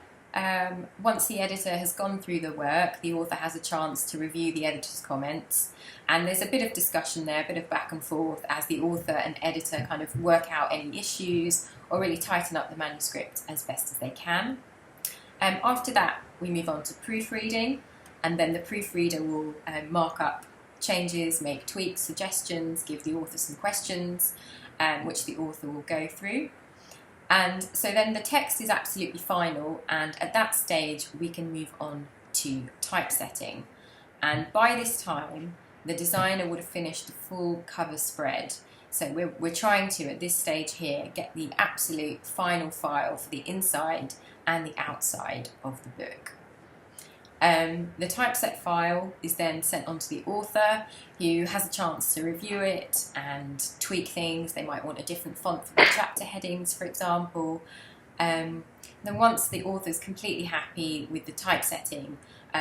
once the editor has gone through the work, the author has a chance to review the editor's comments, and there's a bit of discussion there, a bit of back and forth as the author and editor kind of work out any issues or really tighten up the manuscript as best as they can. After that, we move on to proofreading, and then the proofreader will mark up changes, make tweaks, suggestions, give the author some questions, which the author will go through. And so then the text is absolutely final, and at that stage we can move on to typesetting. And by this time, the designer would have finished the full cover spread. So we're trying to, at this stage here, get the absolute final file for the inside and the outside of the book. The typeset file is then sent on to the author, who has a chance to review it and tweak things. They might want a different font for the chapter headings, for example. Then once the author's completely happy with the typesetting,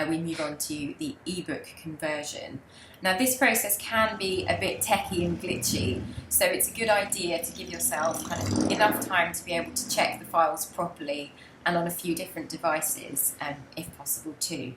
we move on to the ebook conversion. Now this process can be a bit techy and glitchy, so it's a good idea to give yourself kind of enough time to be able to check the files properly and on a few different devices, if possible too.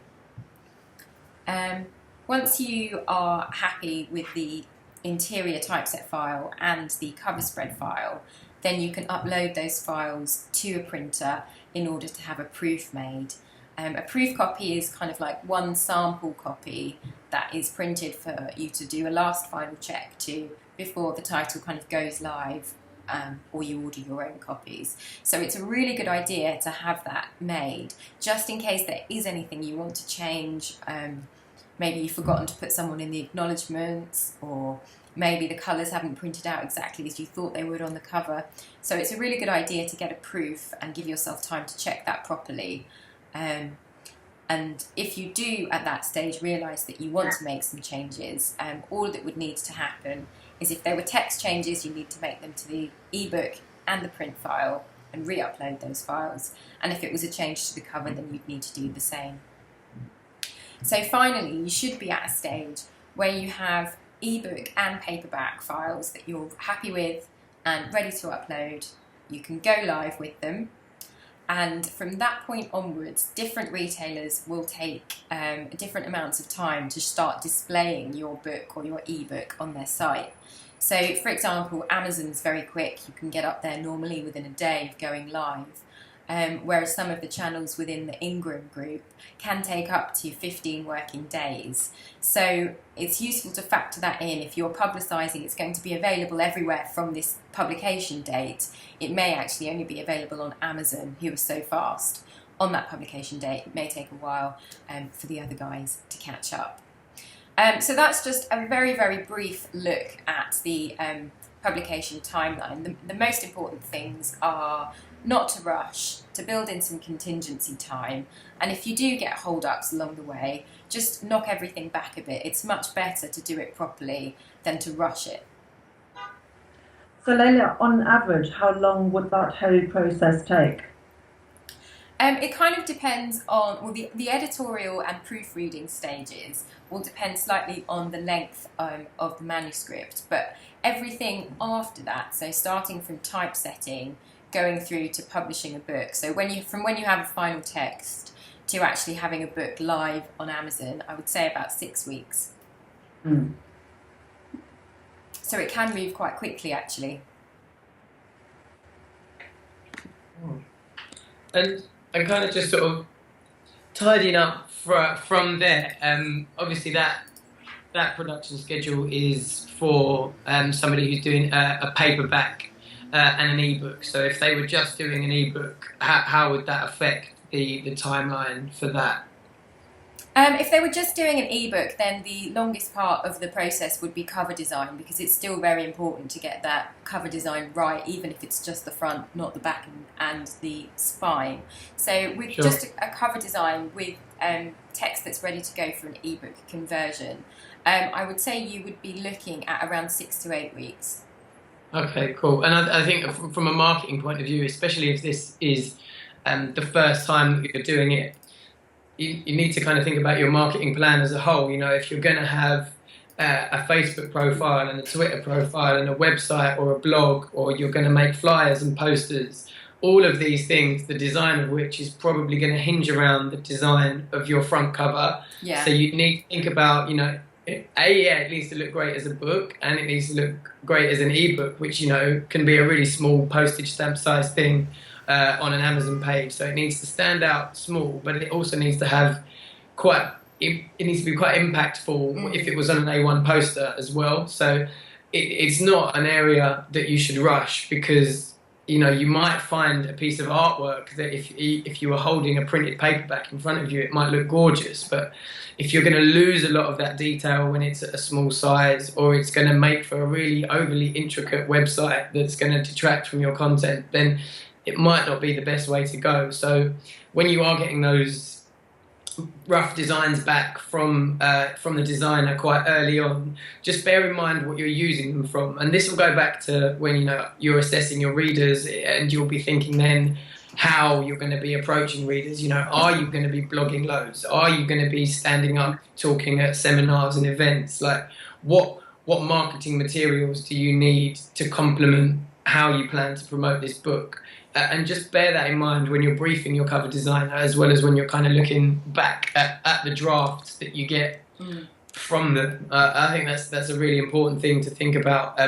Once you are happy with the interior typeset file and the cover spread file, then you can upload those files to a printer in order to have a proof made. A proof copy is kind of like one sample copy that is printed for you to do a last final check to before the title kind of goes live, or you order your own copies. So it's a really good idea to have that made, just in case there is anything you want to change. Maybe you've forgotten to put someone in the acknowledgements, or maybe the colours haven't printed out exactly as you thought they would on the cover. So it's a really good idea to get a proof and give yourself time to check that properly. And if you do at that stage realise that you want to make some changes, all that would need to happen is if there were text changes, you need to make them to the ebook and the print file and re-upload those files. And if it was a change to the cover, then you'd need to do the same. So finally, you should be at a stage where you have ebook and paperback files that you're happy with and ready to upload. You can go live with them. And from that point onwards, different retailers will take different amounts of time to start displaying your book or your ebook on their site. So, for example, Amazon's very quick. You can get up there normally within a day of going live. Whereas some of the channels within the Ingram group can take up to 15 working days. So it's useful to factor that in. If you're publicising it's going to be available everywhere from this publication date, it may actually only be available on Amazon, who are so fast on that publication date. It may take a while for the other guys to catch up. So that's just a very, very brief look at the publication timeline. The most important things are not to rush, to build in some contingency time, and if you do get hold-ups along the way, just knock everything back a bit. It's much better to do it properly than to rush it. So Leila, on average, how long would that whole process take? It kind of depends on, well, the editorial and proofreading stages will depend slightly on the length of the manuscript, but everything after that, so starting from typesetting, going through to publishing a book. So from when you have a final text to actually having a book live on Amazon, I would say about 6 weeks. Mm. So it can move quite quickly, actually. And kind of just sort of tidying up from there. Obviously that production schedule is for somebody who's doing a paperback and an ebook. So if they were just doing an ebook, how would that affect the timeline for that? If they were just doing an ebook, then the longest part of the process would be cover design, because it's still very important to get that cover design right, even if it's just the front, not the back and the spine. So with just a cover design with text that's ready to go for an ebook conversion, I would say you would be looking at around 6 to 8 weeks. Okay, cool. And I think from a marketing point of view, especially if this is the first time that you're doing it, you need to kind of think about your marketing plan as a whole. You know, if you're going to have a Facebook profile and a Twitter profile and a website or a blog, or you're going to make flyers and posters, all of these things, the design of which is probably going to hinge around the design of your front cover. Yeah. So you need to think about, you know, it needs to look great as a book, and it needs to look great as an ebook, which, you know, can be a really small postage stamp size thing on an Amazon page. So it needs to stand out small, but it also needs to have it needs to be quite impactful if it was on an A1 poster as well. So it's not an area that you should rush, because, you know, you might find a piece of artwork that if you were holding a printed paperback in front of you, it might look gorgeous. But if you're going to lose a lot of that detail when it's at a small size, or it's going to make for a really overly intricate website that's going to detract from your content, then it might not be the best way to go. So when you are getting those rough designs back from the designer quite early on, just bear in mind what you're using them from. And this will go back to when, you know, you're assessing your readers, and you'll be thinking then how you're going to be approaching readers. You know, are you going to be blogging loads? Are you going to be standing up talking at seminars and events? Like, what marketing materials do you need to complement how you plan to promote this book? And just bear that in mind when you're briefing your cover designer, as well as when you're kind of looking back at the drafts that you get from them. I think that's a really important thing to think about,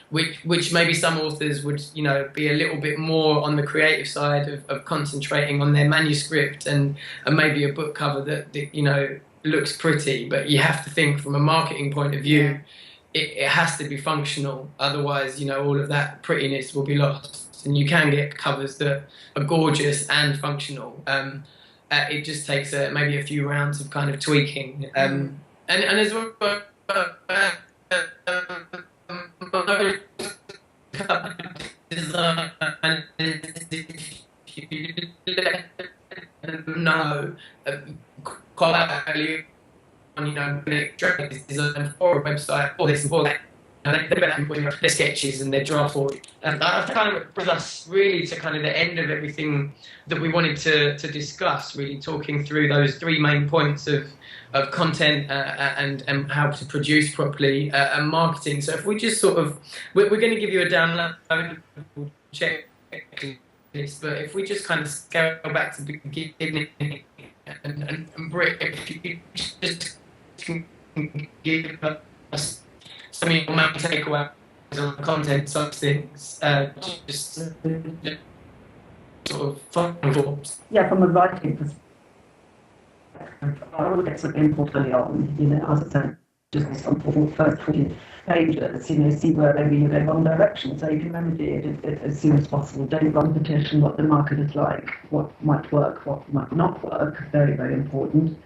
which maybe some authors would, you know, be a little bit more on the creative side of concentrating on their manuscript and maybe a book cover that, you know, looks pretty. But you have to think from a marketing point of view, it has to be functional. Otherwise, you know, all of that prettiness will be lost. And you can get covers that are gorgeous and functional. It just takes maybe a few rounds of kind of tweaking. And as well, no, quite early on, you know, this design for a website, or this and for that. And their sketches and their draft forward. And that kind of brings us really to kind of the end of everything that we wanted to discuss, really talking through those three main points of content and how to produce properly and marketing. So if we just sort of, we're going to give you a download checklist, but if we just kind of scale back to the beginning and if you just give us some of your main takeaways on the content side of things, just sort of final thoughts. Yeah, from a writing perspective, I would get some input early on, you know, as I said, just some first 40 pages, you know, see where maybe you're going wrong direction, so you can remedy it as soon as possible. Don't run petition what the market is like, what might work, what might not work, very, very important.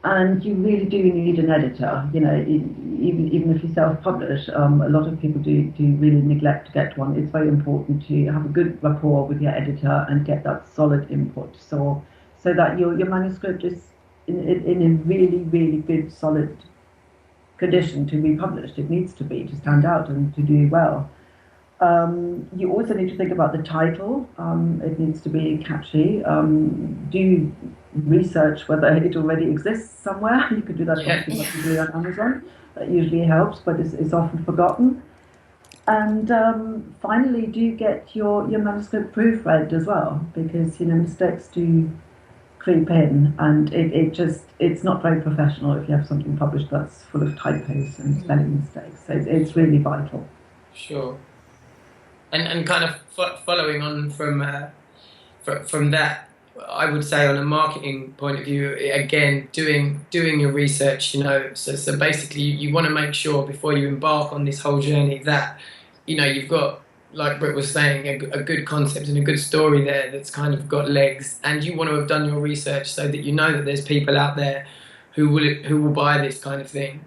And you really do need an editor, you know, even if you self-publish, a lot of people do really neglect to get one. It's very important to have a good rapport with your editor and get that solid input, so that your manuscript is in a really, really good, solid condition to be published. It needs to be, to stand out and to do well. You also need to think about the title. It needs to be catchy. Do research whether it already exists somewhere. You could do that on Amazon. That usually helps, but it's often forgotten. And finally, do get your manuscript proofread as well, because, you know, mistakes do creep in, and it's not very professional if you have something published that's full of typos and spelling mistakes. So it's really vital. Sure. And kind of following on from that, I would say on a marketing point of view, again, doing your research, you know, so basically you want to make sure before you embark on this whole journey that, you know, you've got, like Britt was saying, a good concept and a good story there that's kind of got legs, and you want to have done your research so that you know that there's people out there who will buy this kind of thing.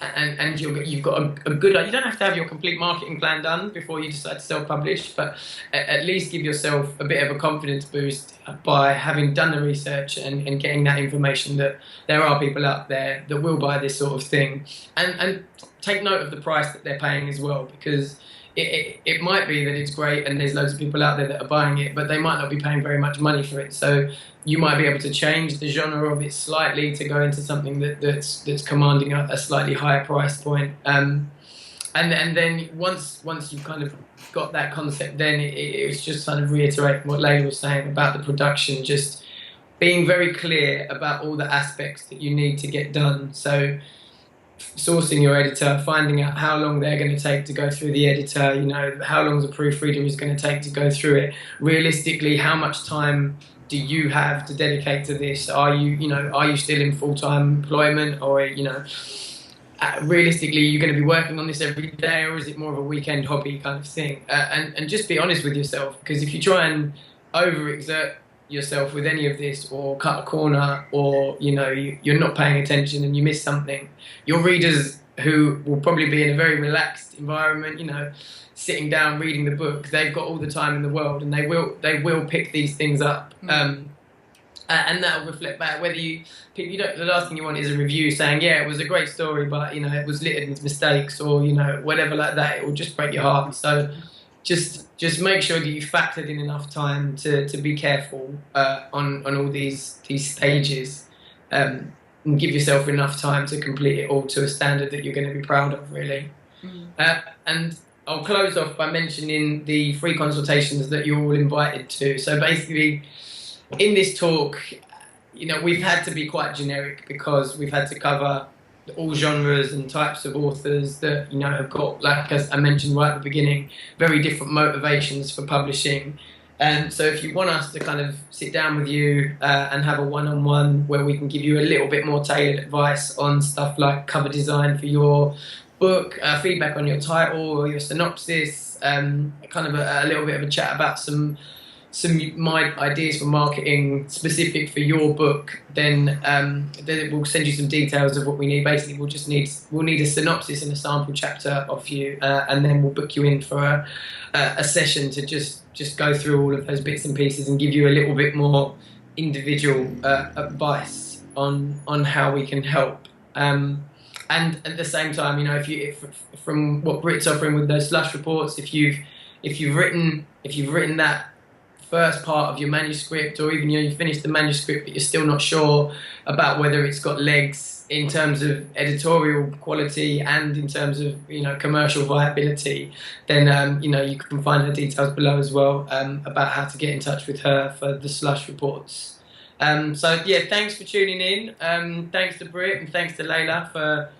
And you've got a good. You don't have to have your complete marketing plan done before you decide to self-publish, but at least give yourself a bit of a confidence boost by having done the research and getting that information that there are people out there that will buy this sort of thing, and take note of the price that they're paying as well, because it might be that it's great and there's loads of people out there that are buying it, but they might not be paying very much money for it. So you might be able to change the genre of it slightly to go into something that's commanding a slightly higher price point. and then once you've kind of got that concept, then it's just kind of reiterating what Layla was saying about the production, just being very clear about all the aspects that you need to get done. So sourcing your editor, finding out how long they're going to take to go through the editor, you know, how long the proofreader is going to take to go through it. Realistically, how much time do you have to dedicate to this? Are you still in full-time employment, or, you know, realistically, you're going to be working on this every day, or is it more of a weekend hobby kind of thing? And just be honest with yourself, because if you try and overexert yourself with any of this, or cut a corner, or, you know, you're not paying attention and you miss something, your readers, who will probably be in a very relaxed environment, you know, sitting down reading the book, they've got all the time in the world, and they will pick these things up. And that will reflect back, whether you don't, the last thing you want is a review saying, yeah, it was a great story, but, you know, it was littered with mistakes, or, you know, whatever like that. It will just break your heart. So just make sure that you factored in enough time to be careful on all these stages, and give yourself enough time to complete it all to a standard that you're going to be proud of, really. And I'll close off by mentioning the free consultations that you're all invited to. So basically, in this talk, you know, we've had to be quite generic, because we've had to cover all genres and types of authors that, you know, have got, like I mentioned right at the beginning, very different motivations for publishing. And so if you want us to kind of sit down with you and have a one-on-one where we can give you a little bit more tailored advice on stuff like cover design for your book, feedback on your title or your synopsis, kind of a little bit of a chat about some my ideas for marketing specific for your book, then we'll send you some details of what we need. Basically, we'll need a synopsis and a sample chapter of you, and then we'll book you in for a session to just go through all of those bits and pieces and give you a little bit more individual advice on how we can help. And at the same time, you know, if from what Brit's offering with those Slush reports, if you've written that first part of your manuscript, or even, you know, you finished the manuscript but you're still not sure about whether it's got legs in terms of editorial quality and in terms of, you know, commercial viability, then you know, you can find her details below as well, about how to get in touch with her for the Slush reports. So yeah, thanks for tuning in. Thanks to Brit and thanks to Layla for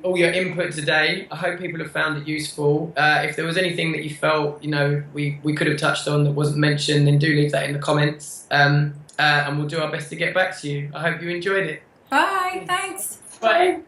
all your input today. I hope people have found it useful. If there was anything that you felt, you know, we could have touched on that wasn't mentioned, then do leave that in the comments, and we'll do our best to get back to you. I hope you enjoyed it. Bye. Thanks. Bye.